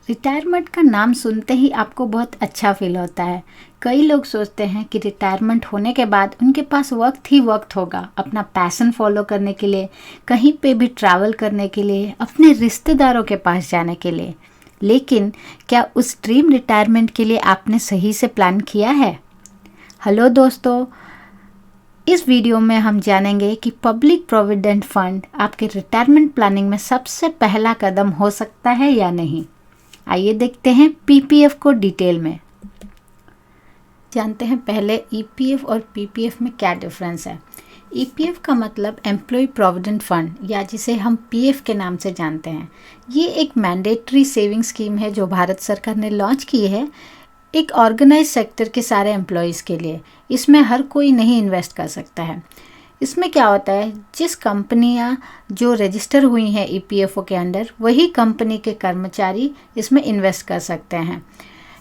Retirement का नाम सुनते ही आपको बहुत अच्छा फील होता है। कई लोग सोचते हैं कि रिटायरमेंट होने के बाद उनके पास वक्त ही वक्त होगा अपना पैशन फॉलो करने के लिए, कहीं पे भी ट्रैवल करने के लिए, अपने रिश्तेदारों के पास जाने के लिए। लेकिन क्या उस ड्रीम रिटायरमेंट के लिए आपने सही से प्लान किया है? हेलो दोस्तों, इस वीडियो में हम जानेंगे कि पब्लिक प्रोविडेंट फंड आपके रिटायरमेंट प्लानिंग में सबसे पहला कदम हो सकता है या नहीं। आइए देखते हैं पीपीएफ को डिटेल में। जानते हैं पहले ईपीएफ और पीपीएफ में क्या डिफरेंस है। ईपीएफ का मतलब एम्प्लॉय प्रोविडेंट फंड या जिसे हम पीएफ के नाम से जानते हैं। ये एक मैंडेटरी सेविंग स्कीम है जो भारत सरकार ने लॉन्च की है एक ऑर्गेनाइज सेक्टर के सारे एम्प्लॉयज़ के लिए। इसमें हर कोई नहीं इन्वेस्ट कर सकता है। इसमें क्या होता है, जिस कंपनियां जो रजिस्टर हुई हैं ईपीएफओ के अंडर, वही कंपनी के कर्मचारी इसमें इन्वेस्ट कर सकते हैं।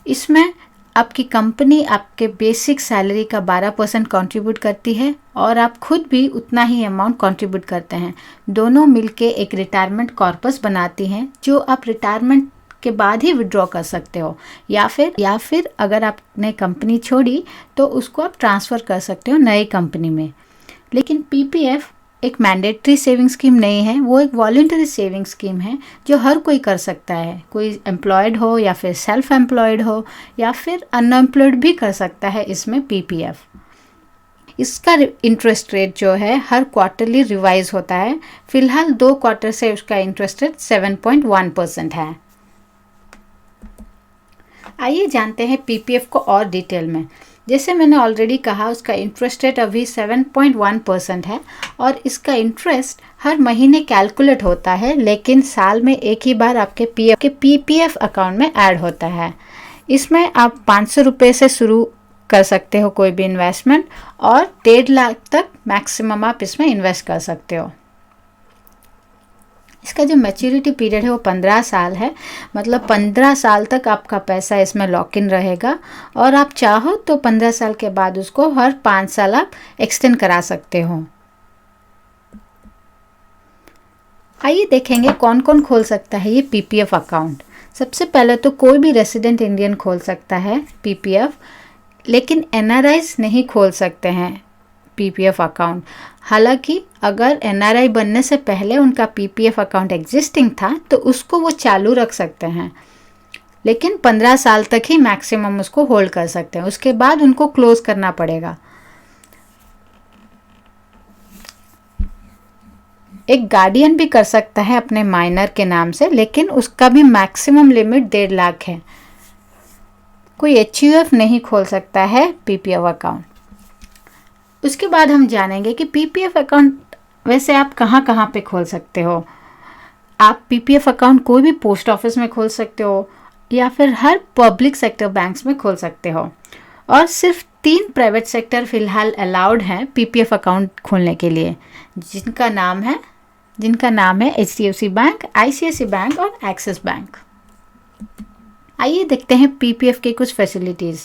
इसमें आपकी कंपनी आपके बेसिक सैलरी का 12% कंट्रीब्यूट करती है और आप खुद भी उतना ही अमाउंट कंट्रीब्यूट करते हैं। दोनों मिलके एक रिटायरमेंट कॉर्पस बनाती हैं जो आप रिटायरमेंट के बाद ही विड्रॉ कर सकते हो, या फिर अगर आपने कंपनी छोड़ी तो उसको आप ट्रांसफ़र कर सकते हो नई कंपनी में। लेकिन पीपीएफ एक मैंडेटरी सेविंग स्कीम नहीं है, वो एक वॉलंटरी सेविंग स्कीम है जो हर कोई कर सकता है। कोई एम्प्लॉयड हो या फिर सेल्फ एम्प्लॉयड हो या फिर अनएम्प्लॉयड भी कर सकता है इसमें पीपीएफ। इसका इंटरेस्ट रेट जो है हर क्वार्टरली रिवाइज होता है। फिलहाल 2 क्वार्टर से उसका इंटरेस्ट रेट 7.1% है। आइए जानते हैं पीपीएफ को और डिटेल में। जैसे मैंने ऑलरेडी कहा, उसका इंटरेस्ट रेट अभी 7.1% है और इसका इंटरेस्ट हर महीने कैलकुलेट होता है, लेकिन साल में एक ही बार आपके पीपीएफ अकाउंट में ऐड होता है। इसमें आप 500 रुपये से शुरू कर सकते हो कोई भी इन्वेस्टमेंट और 1.5 लाख तक मैक्सिमम आप इसमें इन्वेस्ट कर सकते हो। इसका जो मैच्योरिटी पीरियड है वो 15 साल है, मतलब 15 साल तक आपका पैसा इसमें लॉक इन रहेगा और आप चाहो तो 15 साल के बाद उसको हर 5 साल आप एक्सटेंड करा सकते हो। आइए देखेंगे कौन कौन खोल सकता है ये पीपीएफ अकाउंट। सबसे पहले तो कोई भी रेसिडेंट इंडियन खोल सकता है पीपीएफ, लेकिन एनआरआईज नहीं खोल सकते हैं पीपीएफ अकाउंट। हालांकि अगर एनआरआई बनने से पहले उनका पीपीएफ अकाउंट एग्जिस्टिंग था तो उसको वो चालू रख सकते हैं, लेकिन 15 साल तक ही मैक्सिमम उसको होल्ड कर सकते हैं। उसके बाद उनको क्लोज करना पड़ेगा। एक गार्डियन भी कर सकता है अपने माइनर के नाम से, लेकिन उसका भी मैक्सिमम लिमिट 1.5 लाख है। कोई एचयूएफ नहीं खोल सकता है पीपीएफ अकाउंट। उसके बाद हम जानेंगे कि पीपीएफ अकाउंट वैसे आप कहाँ कहाँ पे खोल सकते हो। आप पीपीएफ अकाउंट कोई भी पोस्ट ऑफिस में खोल सकते हो या फिर हर पब्लिक सेक्टर बैंक्स में खोल सकते हो। और सिर्फ 3 प्राइवेट सेक्टर फिलहाल अलाउड हैं पीपीएफ अकाउंट खोलने के लिए, जिनका नाम है एचडीएफसी बैंक, आईसीआईसी बैंक और एक्सिस बैंक। आइए देखते हैं पीपीएफ के कुछ फैसिलिटीज़।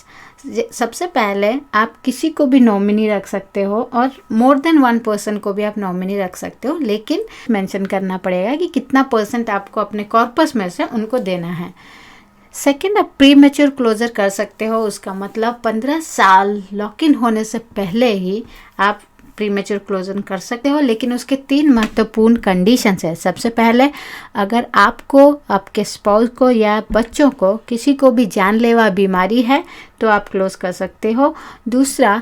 सबसे पहले आप किसी को भी नॉमिनी रख सकते हो और मोर देन 1 पर्सन को भी आप नॉमिनी रख सकते हो, लेकिन मेंशन करना पड़ेगा कि कितना % आपको अपने कॉर्पस में से उनको देना है। सेकंड, आप प्री मैच्योर क्लोजर कर सकते हो। उसका मतलब 15 साल लॉक इन होने से पहले ही आप प्री मैच्योर क्लोजर कर सकते हो, लेकिन उसके 3 महत्वपूर्ण कंडीशंस है। सबसे पहले, अगर आपको, आपके स्पाउस को या बच्चों को किसी को भी जानलेवा बीमारी है तो आप क्लोज कर सकते हो। दूसरा,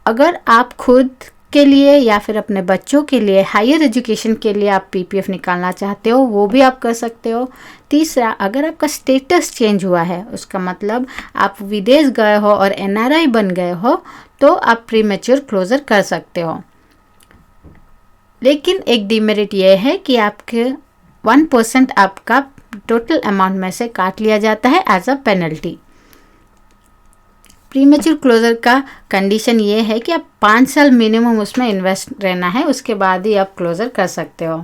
अगर आप खुद के लिए या फिर अपने बच्चों के लिए हायर एजुकेशन के लिए आप पीपीएफ निकालना चाहते हो, वो भी आप कर सकते हो। तीसरा, अगर आपका स्टेटस चेंज हुआ है, उसका मतलब आप विदेश गए हो और एनआरआई बन गए हो, तो आप प्री मैच्योर क्लोजर कर सकते हो। लेकिन एक डिमेरिट ये है कि आपके 1% आपका टोटल अमाउंट में से काट लिया जाता है as a penalty. Premature closure का कंडीशन ये है कि आप 5 साल मिनिमम उसमें इन्वेस्ट रहना है, उसके बाद ही आप क्लोजर कर सकते हो।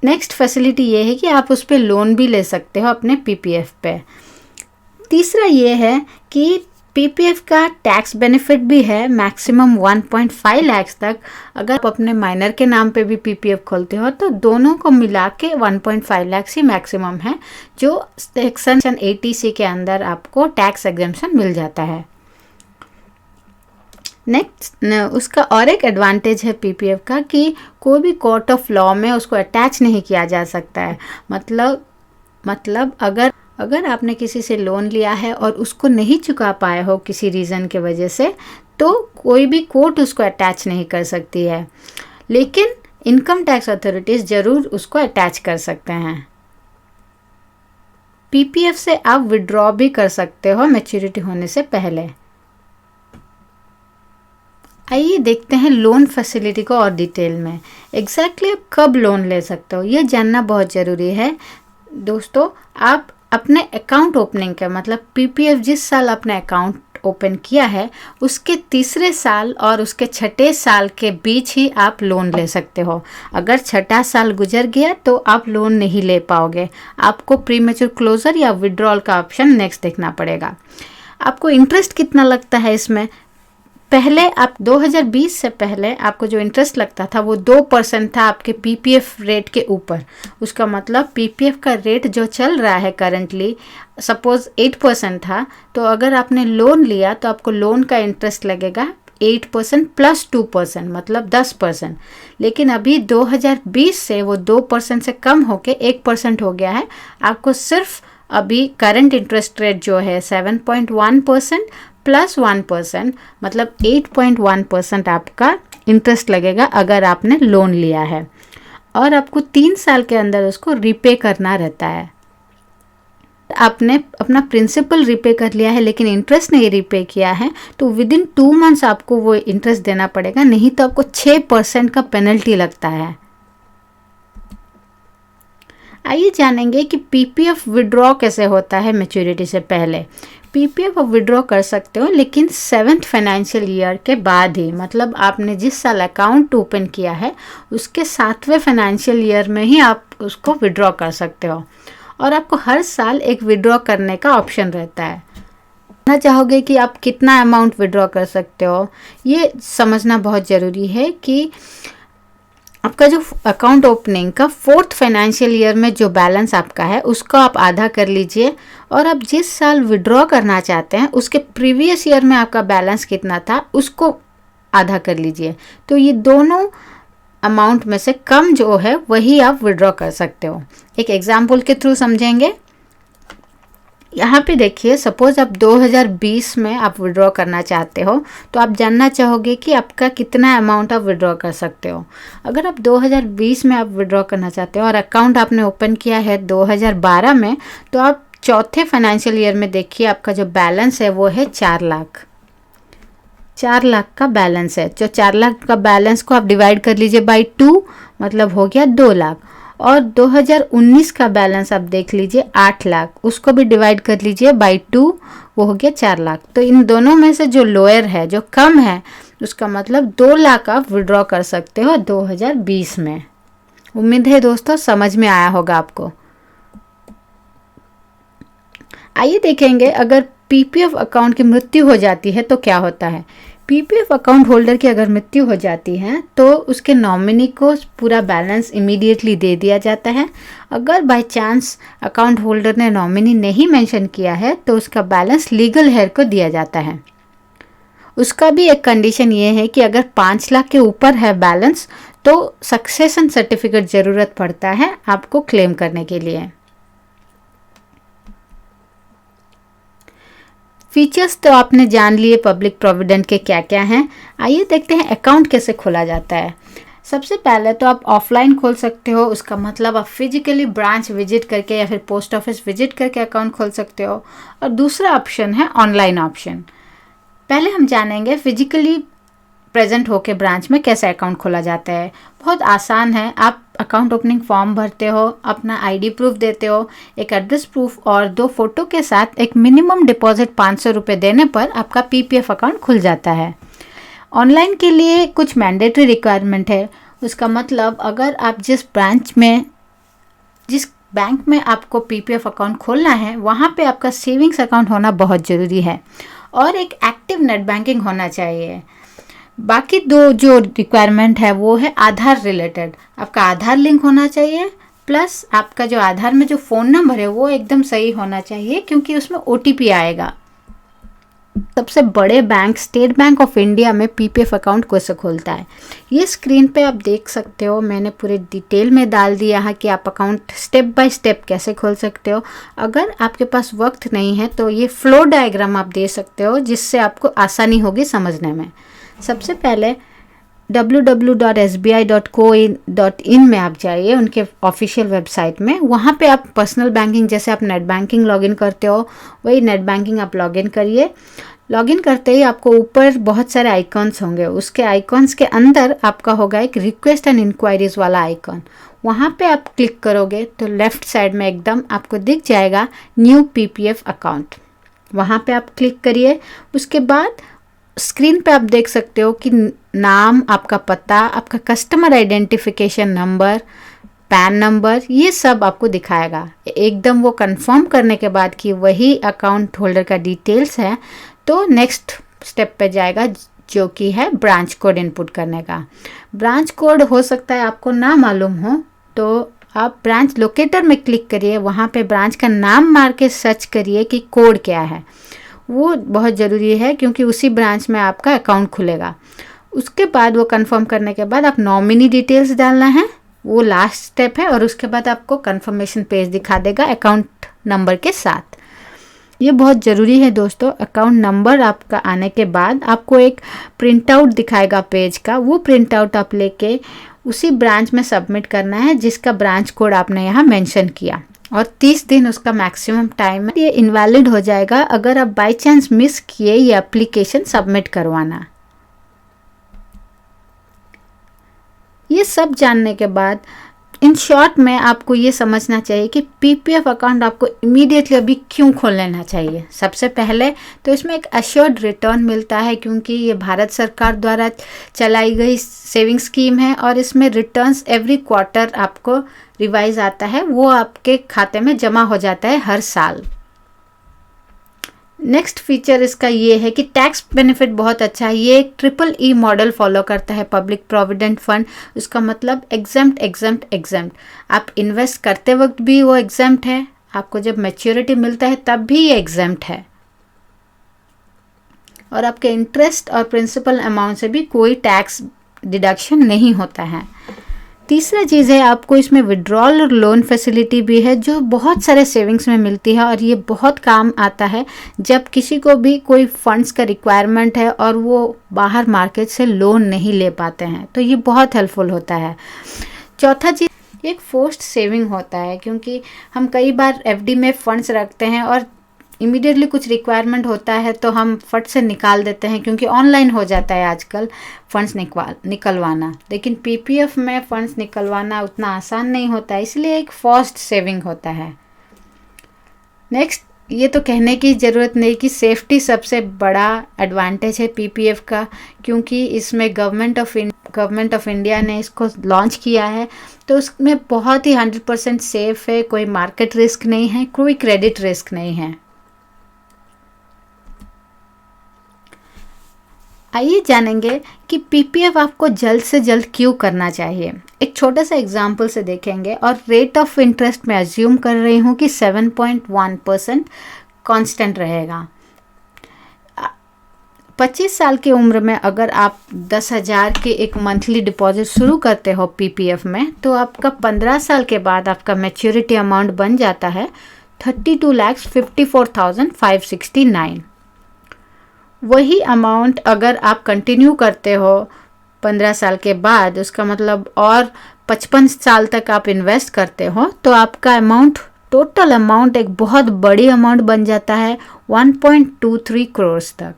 नेक्स्ट फैसिलिटी ये है कि आप उस पर लोन भी ले सकते हो अपने पीपीएफ पे। तीसरा ये है कि पीपीएफ का टैक्स बेनिफिट भी है मैक्सिमम 1.5 लाख तक। अगर आप अपने माइनर के नाम पे भी पीपीएफ खोलते हो तो दोनों को मिला के 1.5 लाख ही मैक्सिमम है, जो सेक्शन 80C के अंदर आपको टैक्स एग्जेम्पशन मिल जाता है। नेक्स्ट उसका और एक एडवांटेज है पीपीएफ का कि कोई भी कोर्ट ऑफ लॉ में उसको अटैच नहीं किया जा सकता है। मतलब अगर आपने किसी से लोन लिया है और उसको नहीं चुका पाए हो किसी रीज़न के वजह से, तो कोई भी कोर्ट उसको अटैच नहीं कर सकती है, लेकिन इनकम टैक्स अथॉरिटीज़ ज़रूर उसको अटैच कर सकते हैं। पीपीएफ से आप विड्रॉ भी कर सकते हो मैच्योरिटी होने से पहले। आइए देखते हैं लोन फैसिलिटी को और डिटेल में। एग्जैक्टली आप कब लोन ले सकते हो ये जानना बहुत ज़रूरी है दोस्तों। आप अपने अकाउंट ओपनिंग का मतलब पीपीएफ जिस साल अपने अकाउंट ओपन किया है उसके तीसरे साल और उसके छठे साल के बीच ही आप लोन ले सकते हो। अगर छठा साल गुजर गया तो आप लोन नहीं ले पाओगे, आपको प्रीमेच्योर क्लोजर या विड्रॉल का ऑप्शन नेक्स्ट देखना पड़ेगा। आपको इंटरेस्ट कितना लगता है इसमें? पहले आप 2020 से पहले आपको जो इंटरेस्ट लगता था वो 2% था आपके पीपीएफ रेट के ऊपर। उसका मतलब पीपीएफ का रेट जो चल रहा है करंटली सपोज 8% था, तो अगर आपने लोन लिया तो आपको लोन का इंटरेस्ट लगेगा 8% प्लस 2% मतलब 10%। लेकिन अभी 2020 से वो 2% से कम होके 1% हो गया है। आपको सिर्फ अभी करंट इंटरेस्ट रेट जो है 7.1% प्लस 1% मतलब 8.1% आपका इंटरेस्ट लगेगा अगर आपने लोन लिया है, और आपको 3 साल के अंदर उसको रिपे करना रहता है। आपने अपना प्रिंसिपल रिपे कर लिया है लेकिन इंटरेस्ट नहीं रिपे किया है तो विदिन 2 मंथ्स आपको वो इंटरेस्ट देना पड़ेगा, नहीं तो आपको 6% का पेनल्टी लगता है। आइए जानेंगे कि पीपीएफ विड्रॉ कैसे होता है मैच्योरिटी से पहले। पीपीएफ आप विड्रॉ कर सकते हो लेकिन 7th फाइनेंशियल ईयर के बाद ही, मतलब आपने जिस साल अकाउंट ओपन किया है उसके 7वें फाइनेंशियल ईयर में ही आप उसको विड्रॉ कर सकते हो, और आपको हर साल एक विड्रॉ करने का ऑप्शन रहता है। जानना चाहोगे कि आप कितना अमाउंट विड्रॉ कर सकते हो, ये समझना बहुत ज़रूरी है कि आपका जो अकाउंट ओपनिंग का 4th फाइनेंशियल ईयर में जो बैलेंस आपका है उसको आप आधा कर लीजिए, और आप जिस साल विड्रॉ करना चाहते हैं उसके प्रीवियस ईयर में आपका बैलेंस कितना था उसको आधा कर लीजिए। तो ये दोनों अमाउंट में से कम जो है वही आप विड्रॉ कर सकते हो। एक एग्जाम्पल के थ्रू समझेंगे। यहाँ पे देखिए, सपोज आप 2020 में आप विड्रॉ करना चाहते हो तो आप जानना चाहोगे कि आपका कितना अमाउंट आप विड्रॉ कर सकते हो। अगर आप 2020 में आप विड्रॉ करना चाहते हो और अकाउंट आपने ओपन किया है 2012 में, तो आप चौथे फाइनेंशियल ईयर में देखिए आपका जो बैलेंस है वो है 4 लाख। 4 लाख का बैलेंस है। जो 4 लाख का बैलेंस को आप डिवाइड कर लीजिए बाई 2, मतलब हो गया 2 लाख। और 2019 का बैलेंस आप देख लीजिए 8 लाख, उसको भी डिवाइड कर लीजिए बाई 2, वो हो गया 4 लाख। तो इन दोनों में से जो लोअर है, जो कम है, उसका मतलब 2 लाख आप विड्रॉ कर सकते हो 2020 में। उम्मीद है दोस्तों समझ में आया होगा आपको। आइए देखेंगे अगर पीपीएफ अकाउंट की मृत्यु हो जाती है तो क्या होता है। पीपीएफ अकाउंट होल्डर की अगर मृत्यु हो जाती है तो उसके नॉमिनी को पूरा बैलेंस इमीडिएटली दे दिया जाता है। अगर बाय चांस अकाउंट होल्डर ने नॉमिनी नहीं मेंशन किया है तो उसका बैलेंस लीगल हेयर को दिया जाता है। उसका भी एक कंडीशन ये है कि अगर 5 लाख के ऊपर है बैलेंस तो सक्सेशन सर्टिफिकेट ज़रूरत पड़ता है आपको क्लेम करने के लिए। फीचर्स तो आपने जान लिए पब्लिक प्रोविडेंट के क्या क्या हैं। आइए देखते हैं अकाउंट कैसे खोला जाता है। सबसे पहले तो आप ऑफलाइन खोल सकते हो, उसका मतलब आप फिजिकली ब्रांच विजिट करके या फिर पोस्ट ऑफिस विजिट करके अकाउंट खोल सकते हो। और दूसरा ऑप्शन है ऑनलाइन ऑप्शन। पहले हम जानेंगे फिजिकली प्रेजेंट होके ब्रांच में कैसे अकाउंट खोला जाता है। बहुत आसान है। आप अकाउंट ओपनिंग फॉर्म भरते हो, अपना आईडी प्रूफ देते हो, एक एड्रेस प्रूफ और 2 फोटो के साथ एक मिनिमम डिपॉजिट 500 रुपये देने पर आपका पीपीएफ अकाउंट खुल जाता है। ऑनलाइन के लिए कुछ मैंडेटरी रिक्वायरमेंट है। उसका मतलब अगर आप जिस बैंक में आपको पीपीएफ अकाउंट खोलना है वहाँ पे आपका सेविंग्स अकाउंट होना बहुत ज़रूरी है। और एक एक्टिव नेट बैंकिंग होना चाहिए। बाकी दो जो रिक्वायरमेंट है वो है आधार रिलेटेड, आपका आधार लिंक होना चाहिए, प्लस आपका जो आधार में जो फ़ोन नंबर है वो एकदम सही होना चाहिए क्योंकि उसमें OTP आएगा। सबसे बड़े bank state bank of India में PPF अकाउंट कैसे खोलता है, ये स्क्रीन पे आप देख सकते हो। मैंने पूरे डिटेल में डाल दिया है कि आप अकाउंट स्टेप बाय स्टेप कैसे खोल सकते हो। अगर आपके पास वक्त नहीं है तो ये फ्लो डायग्राम आप दे सकते हो जिससे आपको आसानी होगी समझने में। सबसे पहले www.sbi.co.in में आप जाइए, उनके ऑफिशियल वेबसाइट में। वहाँ पे आप पर्सनल बैंकिंग जैसे आप नेट बैंकिंग लॉगिन करते हो वही नेट बैंकिंग आप लॉगिन करिए। लॉगिन करते ही आपको ऊपर बहुत सारे आइकॉन्स होंगे, उसके आइकॉन्स के अंदर आपका होगा एक रिक्वेस्ट एंड इंक्वायरीज वाला आइकॉन। वहाँ पे आप क्लिक करोगे तो लेफ्ट साइड में एकदम आपको दिख जाएगा न्यू PPF अकाउंट, वहाँ पे आप क्लिक करिए। उसके बाद स्क्रीन पे आप देख सकते हो कि नाम, आपका पता, आपका customer identification number, pan number, ये सब आपको दिखाएगा। एकदम वो कंफर्म करने के बाद कि वही अकाउंट होल्डर का डिटेल्स है तो नेक्स्ट स्टेप पे जाएगा जो कि है ब्रांच कोड इनपुट करने का। ब्रांच कोड हो सकता है आपको ना मालूम हो तो आप ब्रांच लोकेटर में क्लिक करिए, वहाँ पे ब्रांच का नाम मार के सर्च करिए कि कोड क्या है। वो बहुत ज़रूरी है क्योंकि उसी ब्रांच में आपका अकाउंट खुलेगा। उसके बाद वो कंफर्म करने के बाद आप नॉमिनी डिटेल्स डालना है, वो लास्ट स्टेप है, और उसके बाद आपको कंफर्मेशन पेज दिखा देगा अकाउंट नंबर के साथ। ये बहुत ज़रूरी है दोस्तों। अकाउंट नंबर आपका आने के बाद आपको एक प्रिंट आउट दिखाएगा पेज का, वो प्रिंट आउट आप लेके उसी ब्रांच में सबमिट करना है जिसका ब्रांच कोड आपने यहाँ मेंशन किया, और 30 दिन उसका मैक्सिमम टाइम है। ये इनवैलिड हो जाएगा अगर आप बाय चांस मिस किए ये एप्लीकेशन सबमिट करवाना। ये सब जानने के बाद इन शॉर्ट में आपको ये समझना चाहिए कि PPF अकाउंट आपको इमीडिएटली अभी क्यों खोल लेना चाहिए। सबसे पहले तो इसमें एक अश्योर्ड रिटर्न मिलता है क्योंकि ये भारत सरकार द्वारा चलाई गई सेविंग स्कीम है और इसमें रिटर्न्स एवरी क्वार्टर आपको रिवाइज आता है, वो आपके खाते में जमा हो जाता है हर साल। नेक्स्ट फीचर इसका ये है कि टैक्स बेनिफिट बहुत अच्छा है। ये एक EEE मॉडल फॉलो करता है, पब्लिक प्रोविडेंट फंड। उसका मतलब एग्जेम्प्ट। आप इन्वेस्ट करते वक्त भी वो एग्जेम्प्ट है, आपको जब मैच्योरिटी मिलता है तब भी ये एग्जेम्प्ट है, और आपके इंटरेस्ट और प्रिंसिपल अमाउंट से भी कोई टैक्स डिडक्शन नहीं होता है। तीसरा चीज़ है आपको इसमें विड्रॉल और लोन फैसिलिटी भी है जो बहुत सारे सेविंग्स में मिलती है, और ये बहुत काम आता है जब किसी को भी कोई फंड्स का रिक्वायरमेंट है और वो बाहर मार्केट से लोन नहीं ले पाते हैं, तो ये बहुत हेल्पफुल होता है। चौथा चीज़ एक फोर्स्ड सेविंग होता है क्योंकि हम कई बार FD में फंड्स रखते हैं और इमीडिएटली कुछ रिक्वायरमेंट होता है तो हम फट से निकाल देते हैं क्योंकि ऑनलाइन हो जाता है आजकल फंड्स निकलवाना, लेकिन PPF में फंड्स निकलवाना उतना आसान नहीं होता है, इसलिए एक फोर्स्ड सेविंग होता है। नेक्स्ट, ये तो कहने की ज़रूरत नहीं कि सेफ्टी सबसे बड़ा एडवांटेज है PPF का, क्योंकि इसमें गवर्नमेंट ऑफ इंडिया ने इसको लॉन्च किया है, तो उसमें बहुत ही 100% सेफ है। कोई मार्केट रिस्क नहीं है, कोई क्रेडिट रिस्क नहीं है। आइए जानेंगे कि PPF आपको जल्द से जल्द क्यों करना चाहिए। एक छोटा सा एग्जाम्पल से देखेंगे, और रेट ऑफ इंटरेस्ट में अज्यूम कर रही हूँ कि 7.1% कांस्टेंट रहेगा। 25 साल की उम्र में अगर आप 10,000 के एक मंथली डिपॉजिट शुरू करते हो PPF में, तो आपका 15 साल के बाद आपका मैच्योरिटी अमाउंट बन जाता है 32,54,569। वही अमाउंट अगर आप कंटिन्यू करते हो 15 साल के बाद, उसका मतलब और 55 साल तक आप इन्वेस्ट करते हो, तो आपका अमाउंट, टोटल अमाउंट एक बहुत बड़ी अमाउंट बन जाता है 1.23 करोड़ तक।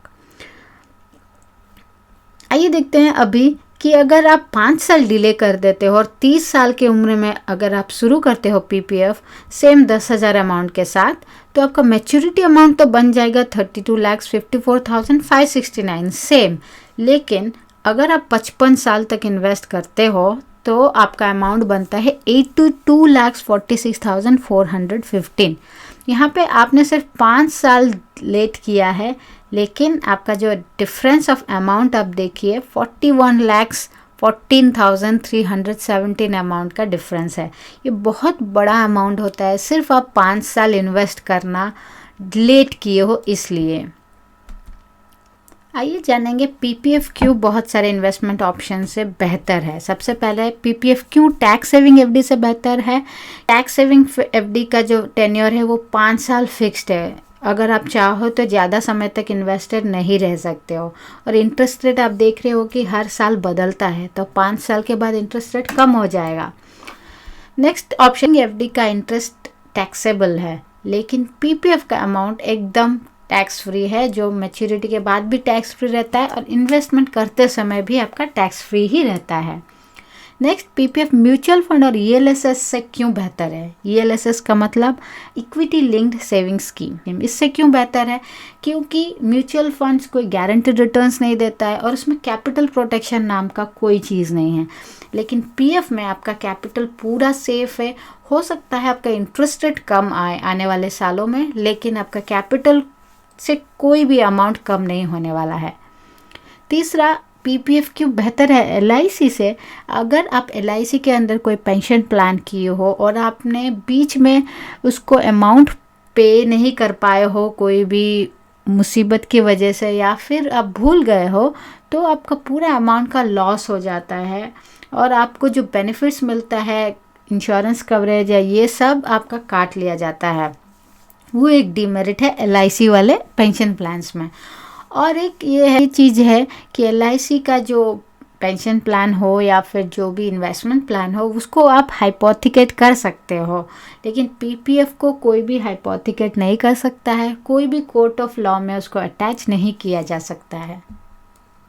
आइए देखते हैं अभी कि अगर आप 5 साल डिले कर देते हो और 30 साल की उम्र में अगर आप शुरू करते हो PPF सेम 10,000 अमाउंट के साथ, तो आपका मैच्योरिटी अमाउंट तो बन जाएगा 32,54,569 सेम। लेकिन अगर आप 55 साल तक इन्वेस्ट करते हो तो आपका अमाउंट बनता है 82,46,415। यहाँ पे आपने सिर्फ 5 साल लेट किया है, लेकिन आपका जो डिफरेंस ऑफ अमाउंट आप देखिए 41,14,317 अमाउंट का डिफरेंस है। ये बहुत बड़ा अमाउंट होता है, सिर्फ आप 5 साल इन्वेस्ट करना लेट किए हो इसलिए। आइए जानेंगे पीपीएफ क्यों बहुत सारे इन्वेस्टमेंट ऑप्शन से बेहतर है। सबसे पहले पीपीएफ क्यों टैक्स सेविंग एफडी से बेहतर है। टैक्स सेविंग एफडी का जो टेन्योर है वो 5 साल फिक्स्ड है। अगर आप चाहो तो ज़्यादा समय तक इन्वेस्टर नहीं रह सकते हो, और इंटरेस्ट रेट आप देख रहे हो कि हर साल बदलता है, तो 5 साल के बाद इंटरेस्ट रेट कम हो जाएगा। नेक्स्ट ऑप्शन एफडी का इंटरेस्ट टैक्सेबल है, लेकिन पीपीएफ का अमाउंट एकदम टैक्स फ्री है, जो मैच्योरिटी के बाद भी टैक्स फ्री रहता है और इन्वेस्टमेंट करते समय भी आपका टैक्स फ्री ही रहता है। नेक्स्ट पीपीएफ म्यूचुअल फंड और ईएलएसएस से क्यों बेहतर है। ईएलएसएस का मतलब इक्विटी लिंक्ड सेविंग स्कीम। इससे क्यों बेहतर है, क्योंकि म्यूचुअल फंड्स कोई गारंटीड रिटर्न्स नहीं देता है और उसमें कैपिटल प्रोटेक्शन नाम का कोई चीज़ नहीं है। लेकिन पीएफ में आपका कैपिटल पूरा सेफ है। हो सकता है आपका इंटरेस्ट रेट कम आए आने वाले सालों में, लेकिन आपका कैपिटल से कोई भी अमाउंट कम नहीं होने वाला है। तीसरा पीपीएफ क्यों बेहतर है एलआईसी से। अगर आप एलआईसी के अंदर कोई पेंशन प्लान किए हो और आपने बीच में उसको अमाउंट पे नहीं कर पाए हो कोई भी मुसीबत की वजह से, या फिर आप भूल गए हो, तो आपका पूरा अमाउंट का लॉस हो जाता है और आपको जो बेनिफिट्स मिलता है, इंश्योरेंस कवरेज या ये सब आपका काट लिया जाता है। वो एक डीमेरिट है एलआईसी वाले पेंशन प्लान्स में। और एक ये है चीज़ है कि एलआईसी का जो पेंशन प्लान हो या फिर जो भी इन्वेस्टमेंट प्लान हो, उसको आप हाइपोथिकेट कर सकते हो, लेकिन पीपीएफ को कोई भी हाइपोथिकेट नहीं कर सकता है। कोई भी कोर्ट ऑफ लॉ में उसको अटैच नहीं किया जा सकता है।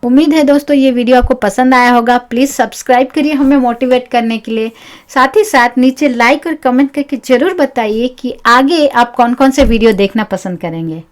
उम्मीद है दोस्तों ये वीडियो आपको पसंद आया होगा। प्लीज़ सब्सक्राइब करिए हमें मोटिवेट करने के लिए। साथ ही साथ नीचे लाइक और कमेंट करके ज़रूर बताइए कि आगे आप कौन कौन से वीडियो देखना पसंद करेंगे।